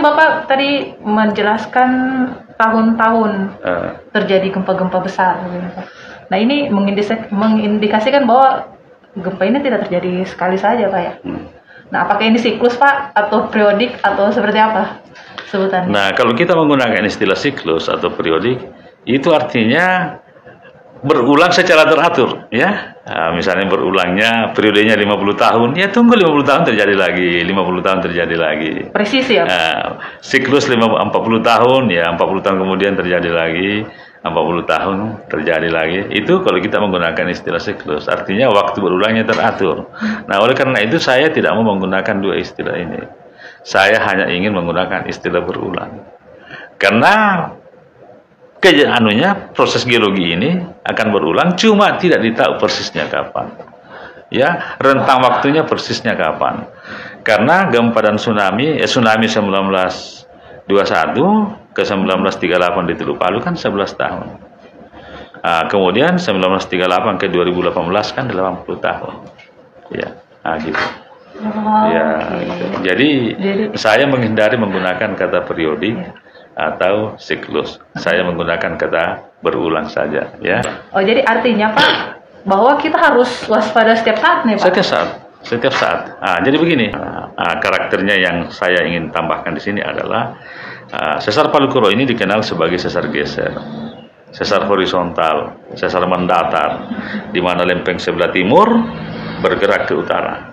kan Bapak tadi menjelaskan tahun-tahun terjadi gempa-gempa besar. Nah ini mengindikasikan bahwa gempa ini tidak terjadi sekali saja Pak ya. Nah apakah ini siklus Pak atau periodik atau seperti apa sebutannya? Nah kalau kita menggunakan istilah siklus atau periodik itu artinya berulang secara teratur ya. Nah, misalnya berulangnya periodenya 50 tahun, ya tunggu 50 tahun terjadi lagi, 50 tahun terjadi lagi. Presisi ya? Siklus 40 tahun, ya 40 tahun kemudian terjadi lagi, 40 tahun terjadi lagi. Itu kalau kita menggunakan istilah siklus, artinya waktu berulangnya teratur. Nah oleh karena itu saya tidak mau menggunakan dua istilah ini. Saya hanya ingin menggunakan istilah berulang. Karena proses geologi ini akan berulang, cuma tidak ditahu persisnya kapan. Ya, rentang waktunya persisnya kapan. Karena gempa dan tsunami 1921 ke 1938 di Teluk Palu kan 11 tahun. Kemudian 1938 ke 2018 kan 80 tahun. Ya, gitu. Ya, gitu. Jadi saya menghindari menggunakan kata periodik atau siklus. Saya menggunakan kata berulang saja, ya. Oh, jadi artinya Pak bahwa kita harus waspada setiap saat nih Pak? Setiap saat. Jadi begini, karakternya yang saya ingin tambahkan di sini adalah sesar Palu Koro ini dikenal sebagai sesar geser, sesar horizontal, sesar mendatar, di mana lempeng sebelah timur bergerak ke utara.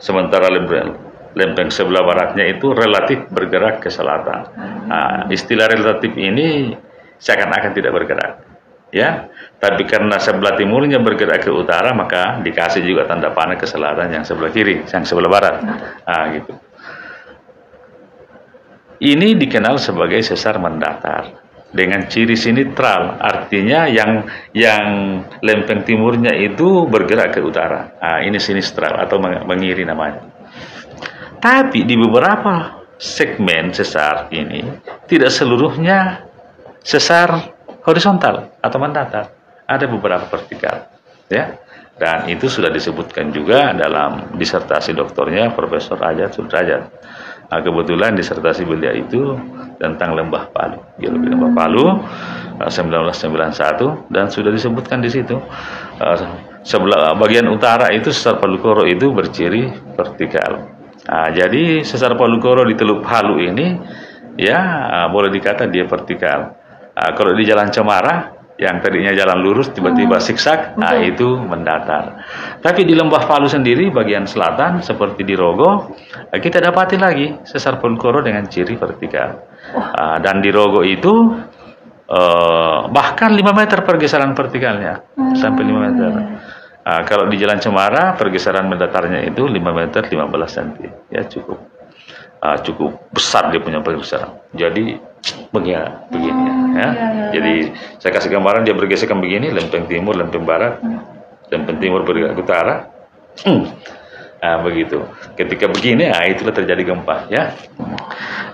Sementara lempeng sebelah baratnya itu relatif bergerak ke selatan. Istilah relatif ini seakan-akan tidak bergerak, ya. Tapi karena sebelah timurnya bergerak ke utara, maka dikasih juga tanda panah ke selatan yang sebelah kiri, yang sebelah barat. Gitu. Ini dikenal sebagai sesar mendatar dengan ciri sinitral, artinya yang lempeng timurnya itu bergerak ke utara. Ini sinistral atau mengiri namanya. Tapi di beberapa segmen sesar ini tidak seluruhnya sesar horizontal atau mendatar, ada beberapa vertikal, ya. Dan itu sudah disebutkan juga dalam disertasi doktornya Profesor Ajat Sudrajat. Kebetulan disertasi beliau itu tentang Lembah Palu, geologi Lembah Palu 1991, dan sudah disebutkan di situ sebelah bagian utara itu sesar Palu Koro itu berciri vertikal. Jadi sesar Palu Koro di Teluk Palu ini ya boleh dikata dia vertikal. Kalau di Jalan Cemara yang tadinya jalan lurus tiba-tiba siksak, itu mendatar. Tapi di Lembah Palu sendiri bagian selatan seperti di Rogo, kita dapati lagi sesar Palu Koro dengan ciri vertikal. Dan di Rogo itu bahkan 5 meter pergeseran vertikalnya, sampai 5 meter. Kalau di Jalan Cemara pergeseran mendatarnya itu 5 meter 15 cm, ya cukup besar dia punya pergeseran. Jadi begini ya. Jadi saya kasih gambaran, dia bergesekan begini, lempeng timur, lempeng barat, lempeng timur bergerak ke utara. Begitu. Ketika begini, itulah terjadi gempa, ya.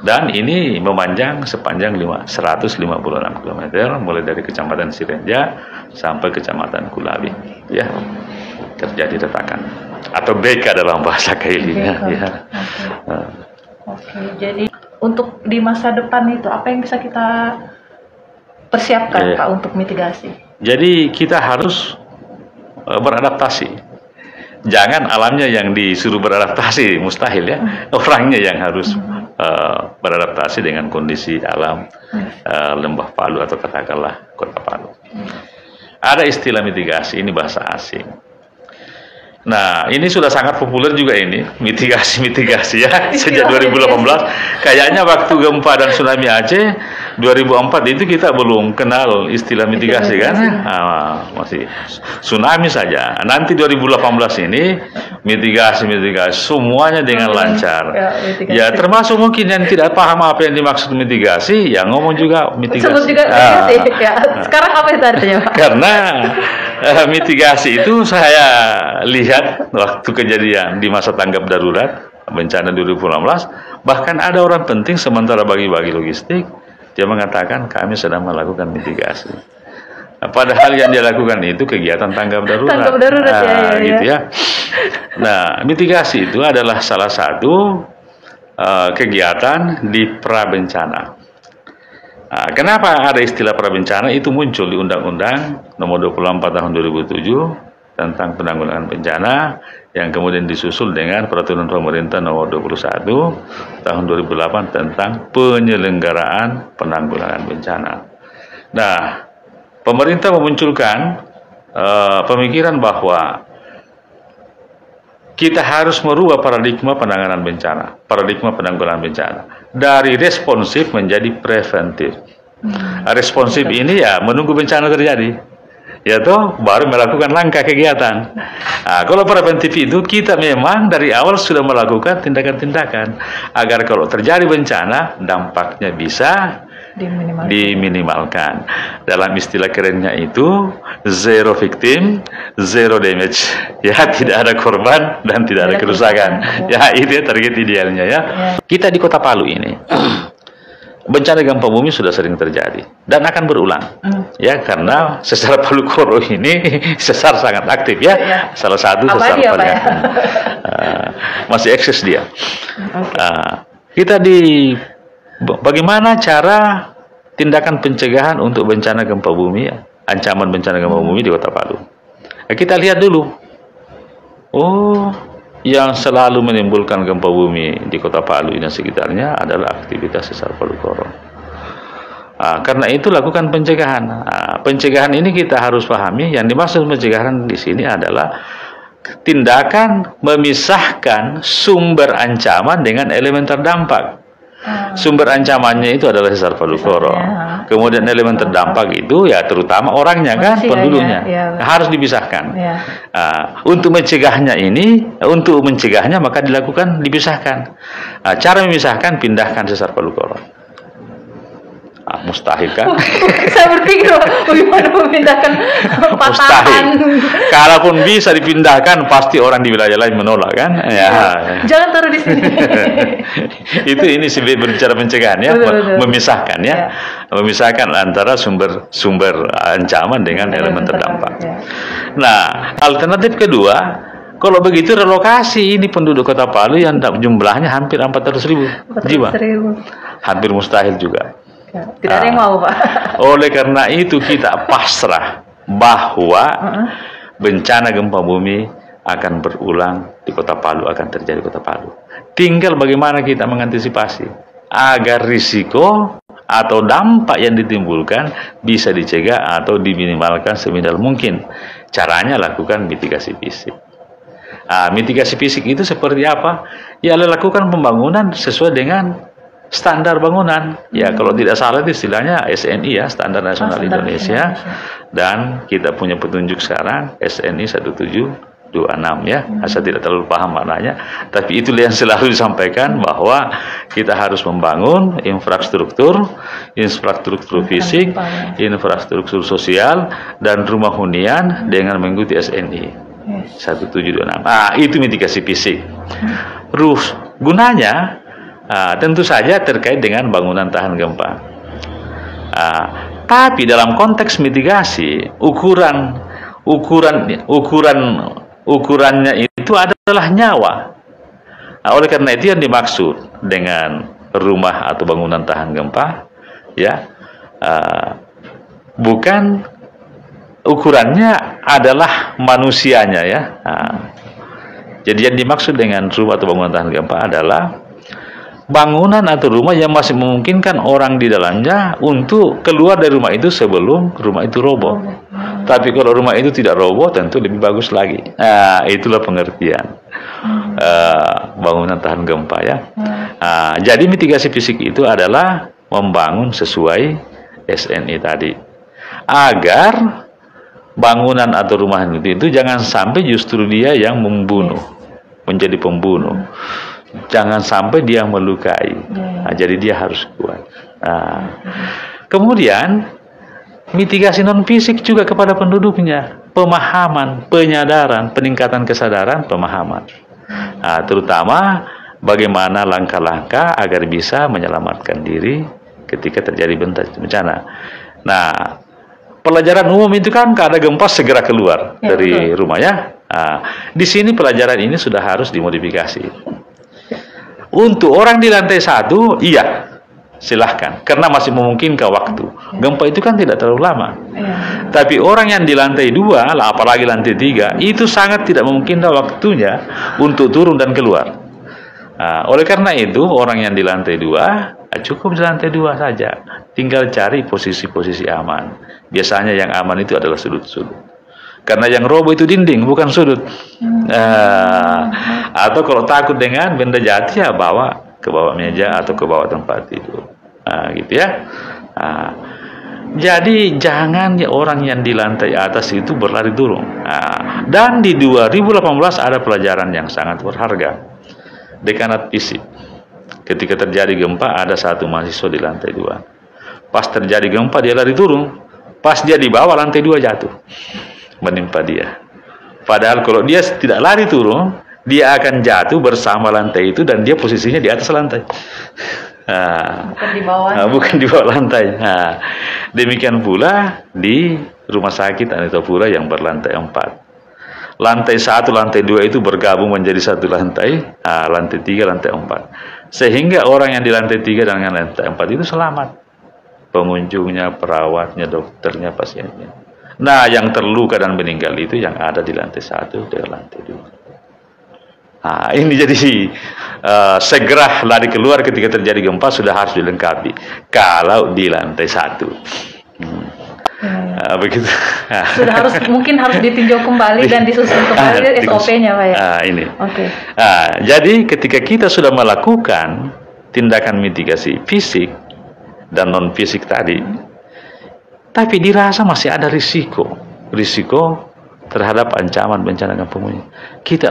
Dan ini memanjang sepanjang 156 km, mulai dari Kecamatan Sirenja sampai Kecamatan Kulawi, ya. Terjadi retakan atau beka dalam bahasa Kailinya, ya. Oke, jadi untuk di masa depan itu apa yang bisa kita persiapkan Pak untuk mitigasi? Jadi kita harus beradaptasi. Jangan alamnya yang disuruh beradaptasi, mustahil, ya. Orangnya yang harus beradaptasi dengan kondisi alam Lembah Palu atau katakanlah Kota Palu. Ada istilah mitigasi, ini bahasa asing. Nah, ini sudah sangat populer juga ini, mitigasi ya, sejak 2018. Kayaknya waktu gempa dan tsunami Aceh 2004 itu kita belum kenal istilah mitigasi kan? Masih tsunami saja. Nanti 2018 ini mitigasi semuanya dengan lancar. Ya, termasuk mungkin yang tidak paham apa yang dimaksud mitigasi, ya ngomong juga mitigasi. Sebut juga mitigasi. Sekarang apa itu artinya, Pak? Karena mitigasi itu saya lihat waktu kejadian di masa tanggap darurat bencana 2016, bahkan ada orang penting sementara bagi-bagi logistik, dia mengatakan kami sedang melakukan mitigasi. Padahal yang dia lakukan itu kegiatan tanggap darurat. Tanggap darurat, gitu ya. Nah, mitigasi itu adalah salah satu kegiatan di prabencana. Kenapa ada istilah prabencana? Itu muncul di Undang-Undang Nomor 24 Tahun 2007 tentang penanggulangan bencana, yang kemudian disusul dengan Peraturan Pemerintah Nomor 21 Tahun 2008 tentang penyelenggaraan penanggulangan bencana. Nah, pemerintah memunculkan pemikiran bahwa kita harus merubah paradigma penanganan bencana, paradigma penanggulangan bencana, dari responsif menjadi preventif. Responsif ini ya menunggu bencana terjadi, ya toh baru melakukan langkah kegiatan. Kalau preventif itu kita memang dari awal sudah melakukan tindakan-tindakan agar kalau terjadi bencana dampaknya bisa diminimalkan. Dalam istilah kerennya itu zero victim, zero damage. Ya, tidak ada korban dan tidak ada kerusakan. Ya, itu ya target idealnya ya. Kita di Kota Palu ini bencana gempa bumi sudah sering terjadi dan akan berulang. Ya, karena sesar Palu Koro ini sesar sangat aktif ya. Salah satu sesar paling aktif. Masih eksis dia. Kita bagaimana cara tindakan pencegahan untuk bencana gempa bumi, ancaman bencana gempa bumi di Kota Palu? Kita lihat dulu. Yang selalu menimbulkan gempa bumi di Kota Palu dan sekitarnya adalah aktivitas sesar Palu Koro. Karena itu lakukan pencegahan. Pencegahan ini kita harus pahami, yang dimaksud pencegahan di sini adalah tindakan memisahkan sumber ancaman dengan elemen terdampak. Sumber ancamannya itu adalah sesar Palu Koro. Kemudian elemen terdampak itu ya terutama orangnya kan, penduduknya. Harus dipisahkan. Untuk mencegahnya maka dipisahkan. Cara memisahkan, pindahkan sesar Palu Koro. Mustahil kan? Saya berpikir bagaimana memindahkan patahan. Kalaupun bisa dipindahkan, pasti orang di wilayah lain menolak kan? Jangan taruh di sini. Ini sebenarnya berbicara pencegahan ya, memisahkan ya, memisahkan antara sumber ancaman dengan elemen terdampak. Nah, alternatif kedua, kalau begitu relokasi ini penduduk Kota Palu yang jumlahnya hampir 400.000 jiwa, hampir mustahil juga. Tidak ada yang mau, Pak. Oleh karena itu kita pasrah bahwa bencana gempa bumi akan berulang di Kota Palu, akan terjadi di Kota Palu. Tinggal bagaimana kita mengantisipasi agar risiko atau dampak yang ditimbulkan bisa dicegah atau diminimalkan seminimal mungkin. Caranya lakukan mitigasi fisik. Mitigasi fisik itu seperti apa? Ya, lakukan pembangunan sesuai dengan standar bangunan. Ya, kalau tidak salah itu istilahnya SNI ya, Standar Nasional Indonesia. Dan kita punya petunjuk sekarang SNI 1726 ya. Saya tidak terlalu paham maknanya, tapi itulah yang selalu disampaikan bahwa kita harus membangun infrastruktur fisik, infrastruktur sosial dan rumah hunian dengan mengikuti SNI 1726. Itu mitigasi fisik. Gunanya tentu saja terkait dengan bangunan tahan gempa. Tapi dalam konteks mitigasi, ukurannya itu adalah nyawa. Oleh karena itu yang dimaksud dengan rumah atau bangunan tahan gempa, ya, bukan ukurannya adalah manusianya ya. Jadi yang dimaksud dengan rumah atau bangunan tahan gempa adalah bangunan atau rumah yang masih memungkinkan orang di dalamnya untuk keluar dari rumah itu sebelum rumah itu roboh. Tapi kalau rumah itu tidak roboh, tentu lebih bagus lagi. Itulah pengertian bangunan tahan gempa ya. Jadi mitigasi fisik itu adalah membangun sesuai SNI tadi, agar bangunan atau rumah itu jangan sampai justru dia yang membunuh, menjadi pembunuh. Jangan sampai dia melukai. Jadi dia harus kuat. Kemudian mitigasi non fisik juga kepada penduduknya, pemahaman, penyadaran, peningkatan kesadaran, pemahaman. Terutama bagaimana langkah-langkah agar bisa menyelamatkan diri ketika terjadi bencana. Nah, pelajaran umum itu kan kalau ada gempa segera keluar dari rumah ya. Di sini pelajaran ini sudah harus dimodifikasi. Untuk orang di lantai 1, iya, silahkan, karena masih memungkinkan waktu. Gempa itu kan tidak terlalu lama. Tapi orang yang di lantai 2, apalagi lantai 3, itu sangat tidak memungkinkan waktunya untuk turun dan keluar. Nah, oleh karena itu, orang yang di lantai 2, cukup di lantai 2 saja. Tinggal cari posisi-posisi aman. Biasanya yang aman itu adalah sudut-sudut. Karena yang roboh itu dinding, bukan sudut. Atau kalau takut dengan benda jatuh, ya bawa ke bawah meja atau ke bawah tempat tidur. Gitu ya. Jadi jangan ya orang yang di lantai atas itu berlari turun. Dan di 2018 ada pelajaran yang sangat berharga. Dekanat fisik. Ketika terjadi gempa, ada satu mahasiswa di lantai 2. Pas terjadi gempa, dia lari turun. Pas dia di bawah, lantai 2 jatuh. Menimpa dia. Padahal kalau dia tidak lari turun, dia akan jatuh bersama lantai itu dan dia posisinya di atas lantai. Bukan di bawah. Bukan di bawah lantai. Demikian pula di rumah sakit Anitapura yang berlantai 4. Lantai 1, lantai 2 itu bergabung menjadi satu lantai. Lantai 3, lantai 4. Sehingga orang yang di lantai 3 dan lantai 4 itu selamat. Pengunjungnya, perawatnya, dokternya, pasiennya. Nah, yang terluka dan meninggal itu yang ada di lantai 1 dan lantai 2. Ini jadi segera lari keluar ketika terjadi gempa sudah harus dilengkapi. Kalau di lantai 1. Begitu. Sudah mungkin harus ditinjau kembali dan disusun kembali SOP-nya, Pak ya. Ini. Oke. Jadi ketika kita sudah melakukan tindakan mitigasi fisik dan non fisik tadi, tapi dirasa masih ada risiko terhadap ancaman bencana gempa bumi. Kita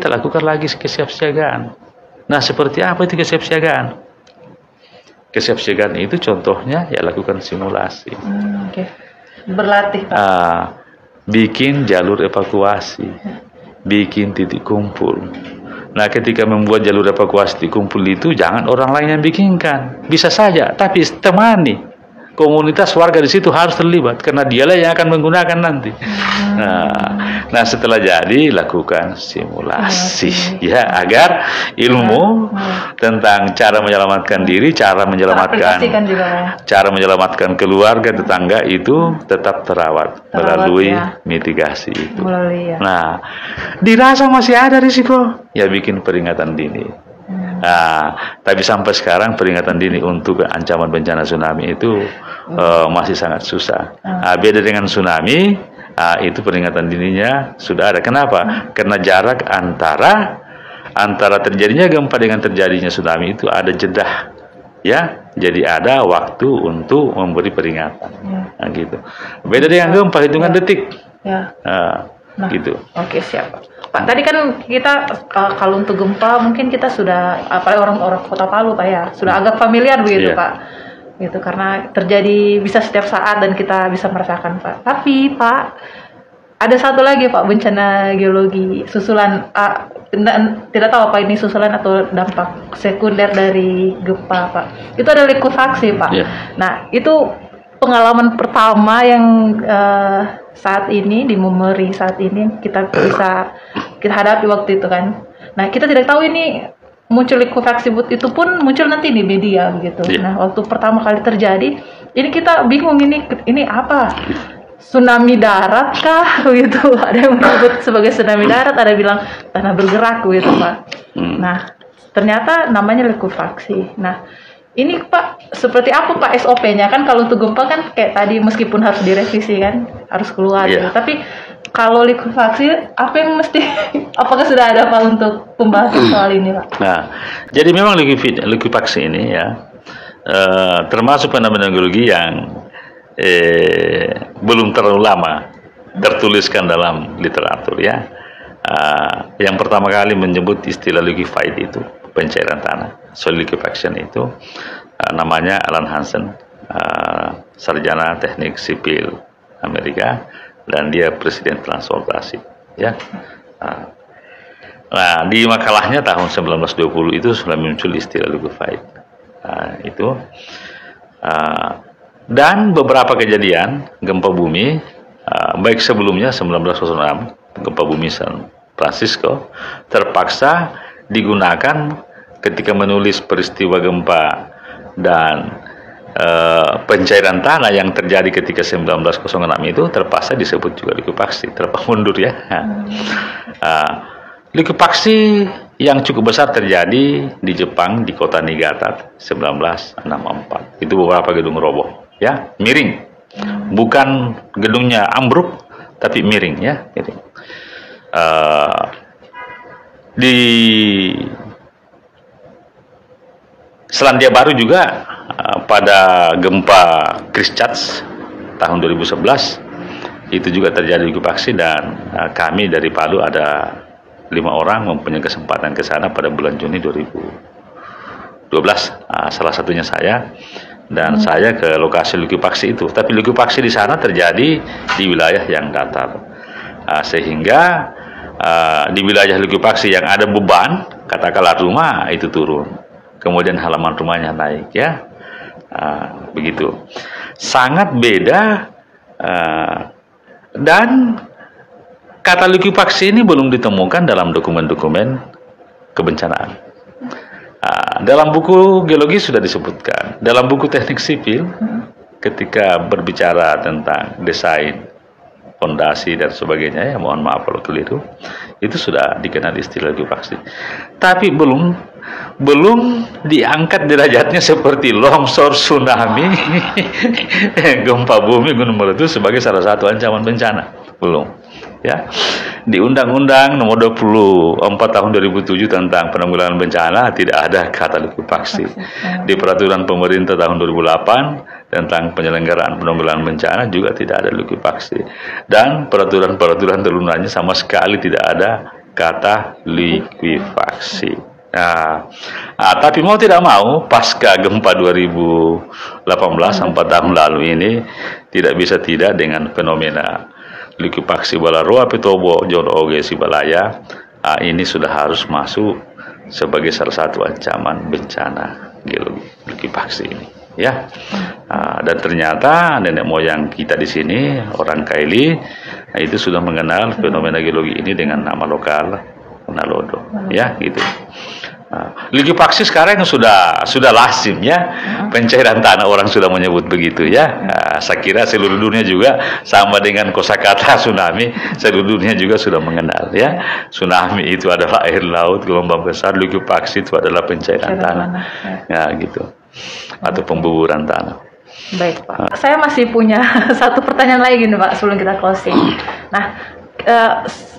lakukan lagi kesiapsiagaan. Nah, seperti apa itu kesiapsiagaan? Kesiapsiagaan itu contohnya ya lakukan simulasi. Berlatih, Pak. Bikin jalur evakuasi, bikin titik kumpul. Nah, ketika membuat jalur evakuasi titik kumpul itu jangan orang lain yang bikinkan. Bisa saja, tapi temani. Komunitas warga di situ harus terlibat karena dialah yang akan menggunakan nanti. Nah, setelah jadi lakukan simulasi ya agar ilmu tentang cara menyelamatkan diri, cara menyelamatkan keluarga tetangga itu tetap terawat melalui mitigasi itu. Nah, dirasa masih ada risiko, ya bikin peringatan dini. Tapi sampai sekarang peringatan dini untuk ancaman bencana tsunami itu masih sangat susah. Beda dengan tsunami, itu peringatan dininya sudah ada. Kenapa? Karena jarak antara terjadinya gempa dengan terjadinya tsunami itu ada jeda, ya. Jadi ada waktu untuk memberi peringatan. Gitu. Beda dengan gempa hitungan detik. Gitu. Oke, siap. Pak, tadi kan kita kalau untuk gempa mungkin kita sudah, apalagi orang-orang Kota Palu, Pak ya, sudah agak familiar begitu, Pak. Gitu, karena terjadi bisa setiap saat dan kita bisa merasakan, Pak. Tapi, Pak, ada satu lagi, Pak, bencana geologi susulan. Tidak tahu apa ini susulan atau dampak sekunder dari gempa, Pak. Itu ada likuifaksi, Pak. Nah, itu pengalaman pertama yang saat ini di memori saat ini kita hadapi waktu itu kan. Nah, kita tidak tahu ini muncul likuifaksi itu pun muncul nanti di media begitu. Nah, waktu pertama kali terjadi, ini kita bingung ini apa? Tsunami darat kah begitu? Ada yang menyebut sebagai tsunami darat, ada yang bilang tanah bergerak begitu, Pak. Nah, ternyata namanya likuifaksi. Nah, ini Pak, seperti apa Pak SOP-nya? Kan kalau untuk gempa kan kayak tadi meskipun harus direvisi kan, harus keluar gitu. Tapi kalau likuifaksi, apa yang mesti, apakah sudah ada Pak untuk pembahasan soal ini Pak? Nah, jadi memang likuifaksi ini ya, termasuk fenomena geologi yang belum terlalu lama tertuliskan dalam literatur ya. Yang pertama kali menyebut istilah liquefied itu pencairan tanah, soil liquefaction itu namanya Alan Hansen, sarjana teknik sipil Amerika, dan dia presiden transportasi ya. Nah, di makalahnya tahun 1920 itu sudah muncul istilah liquefied itu, dan beberapa kejadian gempa bumi baik sebelumnya 1906 gempa bumi San Francisco terpaksa digunakan ketika menulis peristiwa gempa dan pencairan tanah yang terjadi ketika 1906 itu terpaksa disebut juga likuifaksi, terpaksa mundur ya. Likuifaksi yang cukup besar terjadi di Jepang di kota Niigata 1964. Itu beberapa gedung roboh ya, miring. Bukan gedungnya ambruk tapi miring ya, gitu. Di Selandia Baru juga pada gempa Christchurch tahun 2011 itu juga terjadi likuifaksi, dan kami dari Palu ada 5 orang mempunyai kesempatan ke sana pada bulan Juni 2012. Salah satunya saya, dan saya ke lokasi likuifaksi itu. Tapi likuifaksi di sana terjadi di wilayah yang datar, sehingga di wilayah likuifaksi yang ada beban, katakanlah rumah itu turun, kemudian halaman rumahnya naik ya. Begitu, sangat beda, dan kata likuifaksi ini belum ditemukan dalam dokumen-dokumen kebencanaan. Dalam buku geologi sudah disebutkan, dalam buku teknik sipil ketika berbicara tentang desain fondasi dan sebagainya ya, mohon maaf kalau keliru, itu sudah dikenal istilah likuifaksi, tapi belum diangkat derajatnya seperti longsor, tsunami, gempa bumi, gunung meletus sebagai salah satu ancaman bencana, belum ya. Di Undang-Undang Nomor 24 Tahun 2007 tentang penanggulangan bencana tidak ada kata likuifaksi. Di Peraturan Pemerintah Tahun 2008 tentang penyelenggaraan penanggulangan bencana juga tidak ada likuifaksi, dan peraturan-peraturan turunannya sama sekali tidak ada kata likuifaksi. Tapi mau tidak mau pasca gempa 2018 4 tahun lalu ini tidak bisa tidak dengan fenomena likuifaksi Balaroa Petobo Jodo Oge Sibalaya, ini sudah harus masuk sebagai salah satu ancaman bencana geologi likuifaksi ini ya. Dan ternyata nenek moyang kita di sini orang Kaili itu sudah mengenal fenomena geologi ini dengan nama lokal Nalodo ya gitu. Likuifaksi sekarang sudah lazim ya, pencairan tanah orang sudah menyebut begitu ya. Saya kira seluruh dunia juga sama dengan kosakata tsunami, seluruh dunia juga sudah mengenal ya. Tsunami itu adalah air laut gelombang besar, likuifaksi itu adalah pencairan tanah ya gitu, atau pembuburan tanah. Baik Pak, saya masih punya satu pertanyaan lagi nih Pak sebelum kita closing. Nah,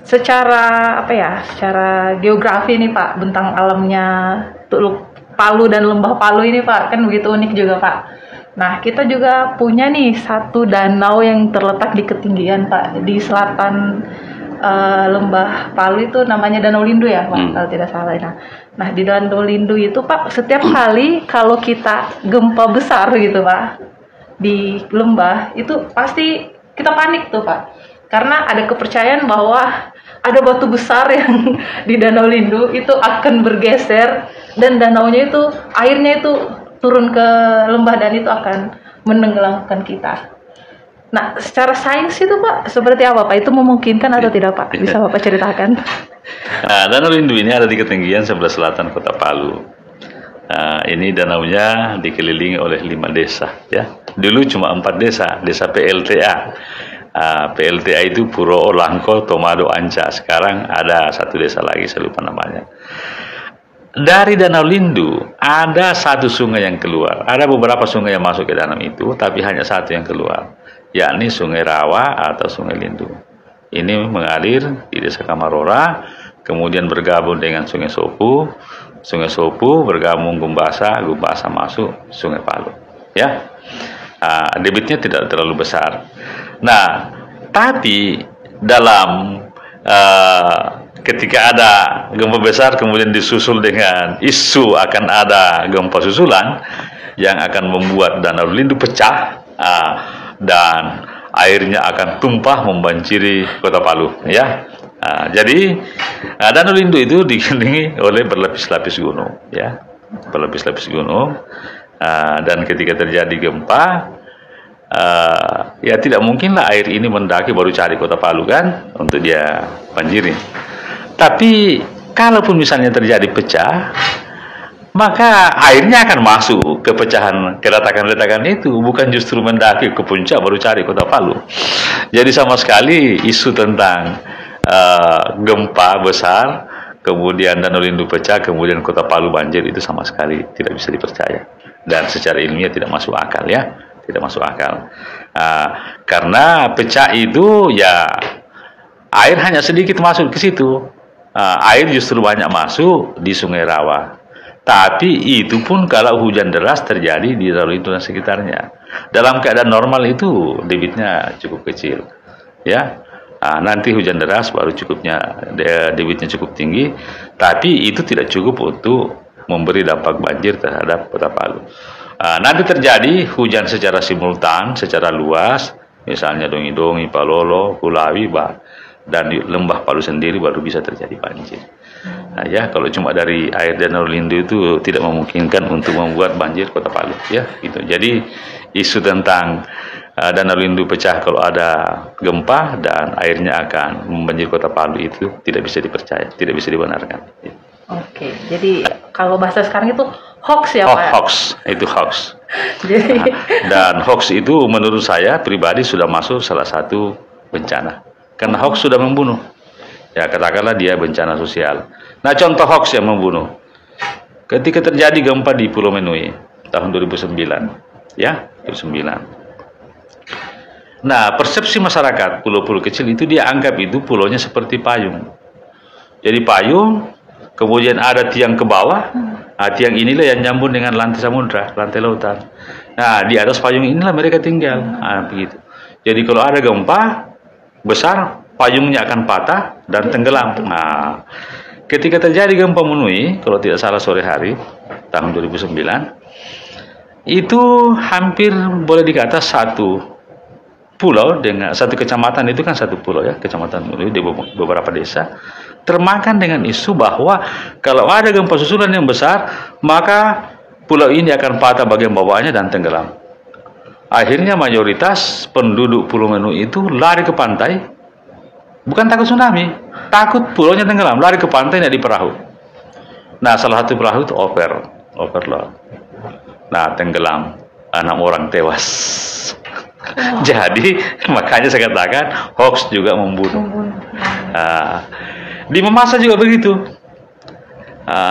secara secara geografi nih Pak, bentang alamnya Teluk Palu dan Lembah Palu ini Pak kan begitu unik juga Pak. Nah, kita juga punya nih satu danau yang terletak di ketinggian Pak, di selatan Lembah Palu itu namanya Danau Lindu ya Pak, kalau tidak salah. Nah di Danau Lindu itu Pak, setiap kali kalau kita gempa besar gitu Pak di lembah itu pasti kita panik tuh Pak, karena ada kepercayaan bahwa ada batu besar yang di Danau Lindu itu akan bergeser, dan danaunya itu airnya itu turun ke lembah dan itu akan menenggelamkan kita. Nah, secara sains itu Pak seperti apa Pak? Itu memungkinkan atau tidak Pak? Bisa Bapak ceritakan? Danau Lindu ini ada di ketinggian sebelah selatan kota Palu. Ini danaunya dikelilingi oleh 5 desa ya. Dulu cuma 4 desa PLTA. PLTA itu Puro, Langko, Tomado, Anca. Sekarang ada 1 desa lagi, saya lupa namanya. Dari Danau Lindu ada 1 sungai yang keluar. Ada beberapa sungai yang masuk ke danau itu, tapi hanya 1 yang keluar, yakni Sungai Rawa atau Sungai Lindu. Ini mengalir di Desa Kamarora, kemudian bergabung dengan Sungai Sopu. Sungai Sopu bergabung Gumbasa, Gumbasa masuk Sungai Palu. Ya, debitnya tidak terlalu besar. Nah, tapi dalam ketika ada gempa besar kemudian disusul dengan isu akan ada gempa susulan yang akan membuat Danau Lindu pecah dan airnya akan tumpah membanjiri kota Palu ya. Jadi Danau Lindu itu dikelilingi oleh berlapis-lapis gunung ya, berlapis-lapis gunung, dan ketika terjadi gempa ya tidak mungkinlah air ini mendaki baru cari kota Palu kan untuk dia banjirin. Tapi kalaupun misalnya terjadi pecah, maka airnya akan masuk ke pecahan keletakan-letakan itu, bukan justru mendaki ke puncak baru cari kota Palu. Jadi sama sekali isu tentang gempa besar, kemudian Danau Lindu pecah, kemudian kota Palu banjir, itu sama sekali tidak bisa dipercaya dan secara ilmiah tidak masuk akal, ya, tidak masuk akal. Karena pecah itu ya air hanya sedikit masuk ke situ, air justru banyak masuk di Sungai Rawa. Tapi itu pun kalau hujan deras terjadi di Danau Lindu dan sekitarnya. Dalam keadaan normal itu debitnya cukup kecil, ya. Nanti hujan deras baru debitnya cukup tinggi, tapi itu tidak cukup untuk memberi dampak banjir terhadap kota Palu. Nanti terjadi hujan secara simultan, secara luas, misalnya Dongi-Dongi, Palolo, Kulawi, dan di lembah Palu sendiri baru bisa terjadi banjir. Nah, ya, kalau cuma dari air Danau Lindu itu tidak memungkinkan untuk membuat banjir kota Palu, ya, gitu. Jadi isu tentang Danau Lindu pecah kalau ada gempa dan airnya akan membanjiri kota Palu itu tidak bisa dipercaya, tidak bisa dibenarkan. Ya. Oke, jadi kalau bahasa sekarang itu hoax ya, Pak? Hoax, itu hoax. Jadi... dan hoax itu menurut saya pribadi sudah masuk salah satu bencana, karena hoax sudah membunuh. Ya, katakanlah dia bencana sosial. Nah, contoh hoax yang membunuh, ketika terjadi gempa di Pulau Menui tahun 2009, ya, 2009. Nah, persepsi masyarakat pulau-pulau kecil itu dia anggap itu pulaunya seperti payung. Jadi payung, kemudian ada tiang ke bawah. Nah, tiang inilah yang nyambung dengan lantai samudra, lantai lautan. Nah, di atas payung inilah mereka tinggal. Nah, begitu. Jadi kalau ada gempa besar, payungnya akan patah dan tenggelam. Nah, ketika terjadi gempa Menui, kalau tidak salah sore hari tahun 2009, itu hampir boleh dikata satu pulau dengan satu kecamatan, itu kan satu pulau, ya, kecamatan Menui di beberapa desa termakan dengan isu bahwa kalau ada gempa susulan yang besar, maka pulau ini akan patah bagian bawahnya dan tenggelam. Akhirnya mayoritas penduduk Pulau Menui itu lari ke pantai, bukan takut tsunami, takut pulaunya tenggelam, lari ke pantai naik di perahu. Nah, salah satu perahu itu overload. Nah, tenggelam, 6 orang tewas. Jadi makanya saya katakan hoax juga membunuh. Di Mamasa juga begitu.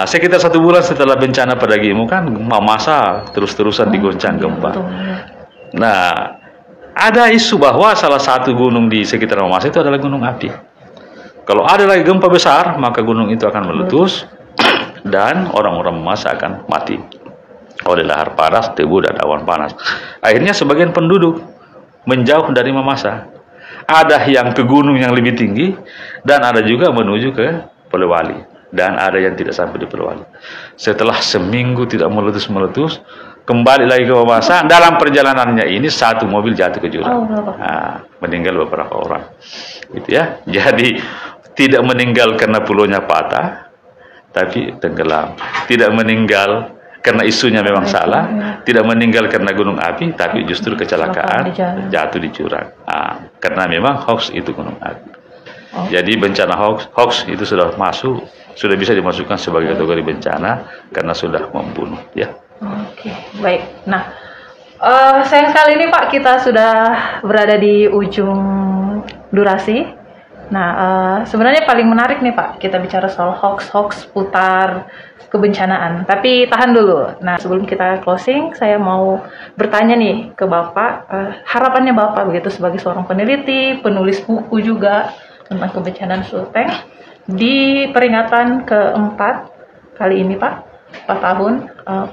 Sekitar 1 bulan setelah bencana pada Gimo kan Mamasa terus-terusan digoncang gempa. Nah, ada isu bahwa salah satu gunung di sekitar Mamasa itu adalah gunung api. Kalau ada lagi gempa besar, maka gunung itu akan meletus dan orang-orang Mamasa akan mati oleh lahar panas, debu, dan awan panas. Akhirnya sebagian penduduk menjauh dari Mamasa. Ada yang ke gunung yang lebih tinggi, dan ada juga menuju ke Polewali, dan ada yang tidak sampai di Polewali. Setelah seminggu tidak meletus-meletus, kembali lagi ke Mamasa. Dalam perjalanannya ini satu mobil jatuh ke jurang. Meninggal beberapa orang. Gitu, ya. Jadi tidak meninggal karena pulaunya patah, tapi tenggelam. Tidak meninggal karena isunya memang salah, tidak meninggal karena gunung api, tapi justru kecelakaan jatuh di jurang. Karena memang hoax itu gunung api. Jadi bencana hoax itu sudah masuk, sudah bisa dimasukkan sebagai kategori bencana karena sudah membunuh, ya. Oke, baik. Nah, sayang sekali ini Pak, kita sudah berada di ujung durasi. Nah, sebenarnya paling menarik nih Pak, kita bicara soal hoax putar kebencanaan. Tapi tahan dulu. Nah, sebelum kita closing, saya mau bertanya nih ke Bapak, harapannya Bapak begitu sebagai seorang peneliti, penulis buku juga tentang kebencanaan Sulteng di peringatan keempat kali ini Pak, 4 tahun,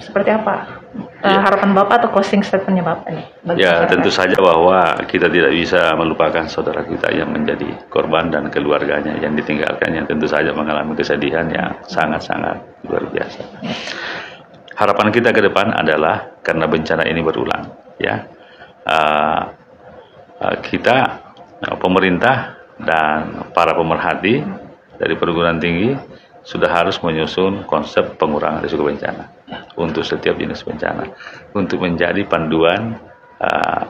seperti apa harapan Bapak atau closing statementnya Bapak nih? Ya, tentu saja bahwa kita tidak bisa melupakan saudara kita yang menjadi korban dan keluarganya yang ditinggalkan, yang tentu saja mengalami kesedihan yang sangat-sangat luar biasa. Harapan kita ke depan adalah karena bencana ini berulang, ya, kita, pemerintah dan para pemerhati dari perguruan tinggi sudah harus menyusun konsep pengurangan risiko bencana untuk setiap jenis bencana, untuk menjadi panduan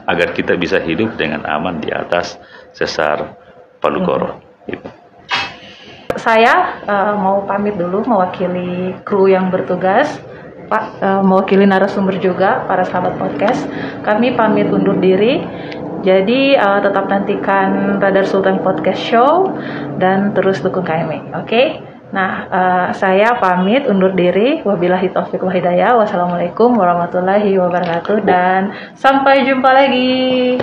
agar kita bisa hidup dengan aman di atas sesar Palu Koro. Gitu. Saya mau pamit dulu mewakili kru yang bertugas Pak, mewakili narasumber juga, para sahabat podcast. Kami pamit undur diri. Jadi tetap nantikan Radar Sultan Podcast Show dan terus dukung kami. Oke? Nah, saya pamit undur diri. Wabillahi taufiq wal hidayah. Wassalamualaikum warahmatullahi wabarakatuh dan sampai jumpa lagi.